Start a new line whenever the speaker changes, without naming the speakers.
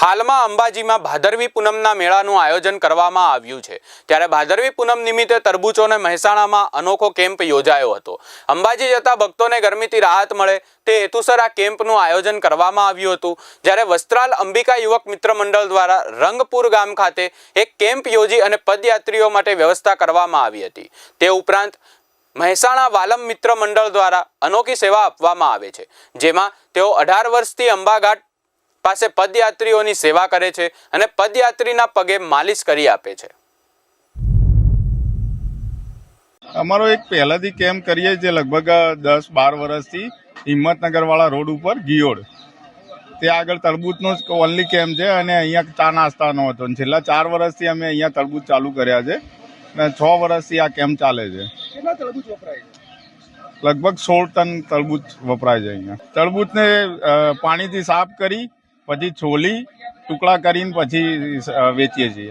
હાલમાં અંબાજીમાં ભાદરવી પૂનમના મેળાનું આયોજન કરવામાં આવ્યું છે। ત્યારે ભાદરવી પૂનમ નિમિત્તે તરબૂચોને મહેસાણામાં અનોખો કેમ્પ યોજાયો હતો। અંબાજી જતા ભક્તોને ગરમીથી રાહત મળે તે હેતુસર આ કેમ્પનું આયોજન કરવામાં આવ્યું હતું। જ્યારે વસ્ત્રાલ અંબિકા યુવક મિત્ર મંડળ દ્વારા રંગપુર ગામ ખાતે એક કેમ્પ યોજી અને પદયાત્રીઓ માટે વ્યવસ્થા કરવામાં આવી હતી। તે ઉપરાંત મહેસાણા વાલમ મિત્ર મંડળ દ્વારા અનોખી સેવા આપવામાં આવે છે, જેમાં તેઓ 18 વર્ષથી અંબાઘાટ પાસે પદયાત્રીઓની સેવા કરે છે અને પદયાત્રીના પગે માલિશ કરી આપે છે।
અમારો એક પહેલાથી કેમ્પ કરીએ છીએ લગભગ 10-12 વર્ષથી હિંમતનગર વાળા રોડ ઉપર ગિયોડ ત્યાં આગળ તરબૂચનો ઓનલી કેમ્પ છે અને અહીંયા ચા નાસ્તાનો હતો। છેલ્લા 4 વર્ષથી અમે અહીંયા તરબૂચ ચાલુ કર્યા છે અને 6 વર્ષથી આ કેમ્પ ચાલે છે।
કેટલા તરબૂચ વપરાય છે?
લગભગ 16 ટન તરબૂચ વપરાય છે। અહીંયા તરબૂચને પાણીથી સાફ કરી પછી છોલી ટુકડા કરીને પછી વેચીએ છીએ।